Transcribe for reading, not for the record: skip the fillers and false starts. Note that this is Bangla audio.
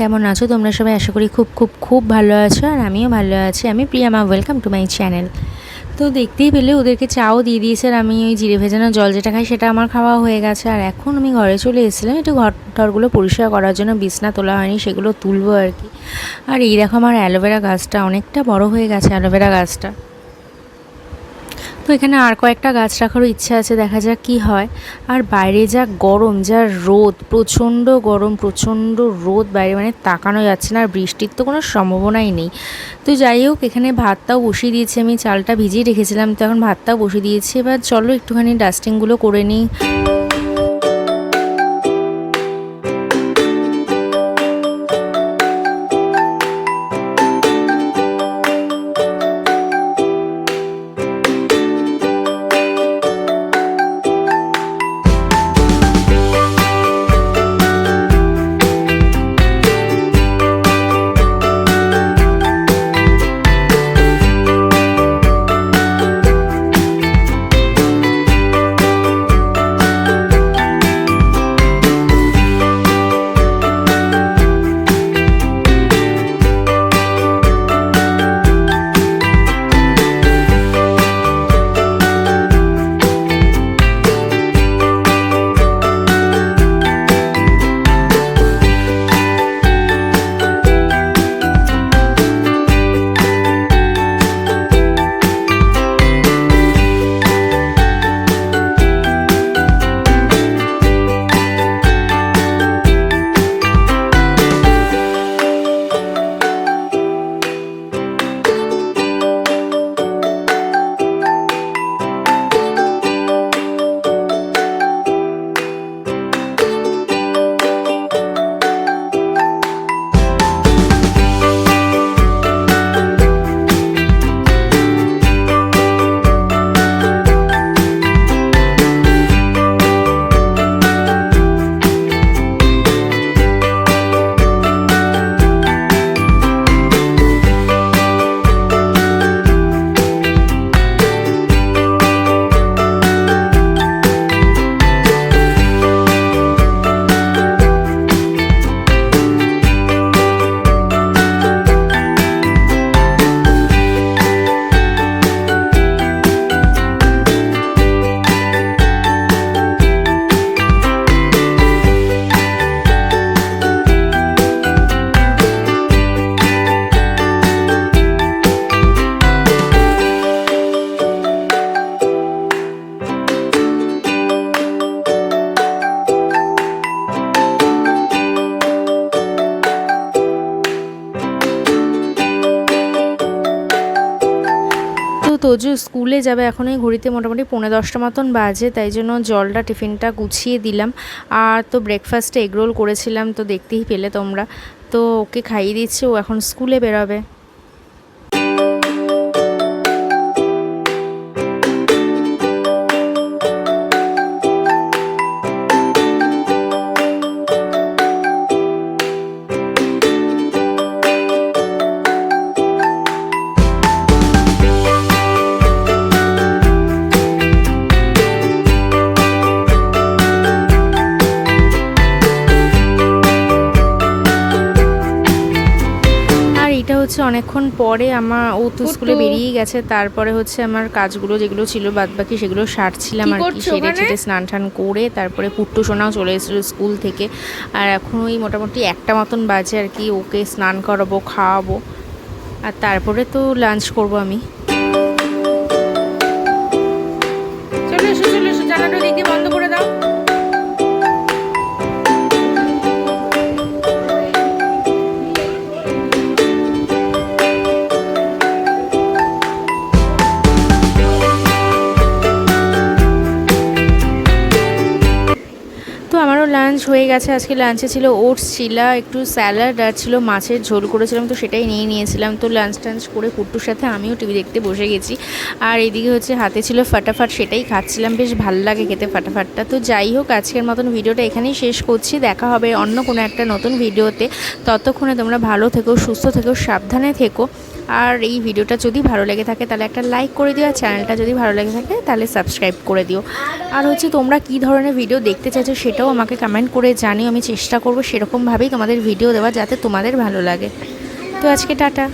কেমন আছো তোমরা সবাই? আশা করি খুব খুব খুব ভালো আছো, আর আমিও ভালো আছি। আমি প্রিয়ামা, ওয়েলকাম টু মাই চ্যানেল। তো দেখতেই পেলে ওদেরকে চাও দিয়ে দিয়েছে, আর আমি ওই জিরে ভেজানো জল যেটা খাই সেটা আমার খাওয়া হয়ে গেছে। আর এখন আমি ঘরে চলে এসেছিলাম একটু ঘরগুলো পরিষ্কার করার জন্য। বিছনা তোলা হয়নি, সেগুলো তুলবো আর কি। আর এই দেখো আমার অ্যালোভেরা গাছটা অনেকটা বড় হয়ে গেছে, অ্যালোভেরা গাছটা। তো এখানে আর কয়েকটা গাছ রাখারও ইচ্ছা আছে, দেখা যাক কি হয়। আর বাইরে যা গরম, যা রোদ, প্রচণ্ড গরম, প্রচণ্ড রোদ বাইরে, মানে তাকানো যাচ্ছে না। আর বৃষ্টির তো কোনো সম্ভাবনাই নেই। তো যাই হোক, এখানে ভাতটাও বসিয়ে দিয়েছি, আমি চালটা ভিজিয়ে রেখেছিলাম, তো এখন ভাতটাও বসিয়ে দিয়েছি। এবার চলো একটুখানি ডাস্টিংগুলো করে নিই। তোজো স্কুলে যাবে, এখন এই ঘড়িতে মোটামুটি 9:30 মতন বাজে, তাই জন্য জলটা টিফিনটা গুছিয়ে দিলাম। আর তো ব্রেকফাস্টে এগরোল করেছিলাম, তো দেখতেই পেলে তোমরা। তো ওকে খাইয়ে দিচ্ছি, ও এখন স্কুলে বেরোবে। অনেকক্ষণ পরে ও তো স্কুলে বেরিয়ে গেছে, তারপরে আমার কাজগুলো যেগুলো ছিল বাদবাকি সেগুলো সারছিলাম আর কি। সেরে ছেড়ে স্নান টান করে তারপরে পুট্টু সোনাও চলে এসেছিলো স্কুল থেকে। আর এখন ওই মোটামুটি 1টা মতন বাজে আর কি। ওকে স্নান করাবো, খাওয়াবো, আর তারপরে তো লাঞ্চ করবো আমি। চলে এসো জানাটা দিকে বন্ধ করে দাও। আমারও লাঞ্চ হয়ে গেছে। আজকে লাঞ্চে ছিল ওটস, চিলা, একটু স্যালাড, আর ছিল মাছের ঝোল করেছিলাম, তো সেটাই নিয়েছিলাম। তো লাঞ্চ টাঞ্চ করে পুট্টুর সাথে আমিও টিভি দেখতে বসে গেছি। আর এদিকে হাতে ছিল ফাটাফাট, সেটাই খাচ্ছিলাম। বেশ ভালো লাগে খেতে ফাটাফাটটা। তো যাই হোক, আজকের মতন ভিডিওটা এখানেই শেষ করছি। দেখা হবে অন্য কোনো একটা নতুন ভিডিওতে। ততক্ষণে তোমরা ভালো থেকো, সুস্থ থেকো, সাবধানে থেকো। আর এই ভিডিওটা যদি ভালো লেগে থাকে তাহলে একটা লাইক করে দিও, আর চ্যানেলটা যদি ভালো লেগে থাকে তাহলে সাবস্ক্রাইব করে দিও। আর হচ্ছে তোমরা কী ধরনের ভিডিও দেখতে চাইছো সেটাও আমাকে কমেন্ট করে জানিও, আমি চেষ্টা করবো সেরকমভাবেই তোমাদের ভিডিও দেওয়া যাতে তোমাদের ভালো লাগে। তো আজকে টাটা।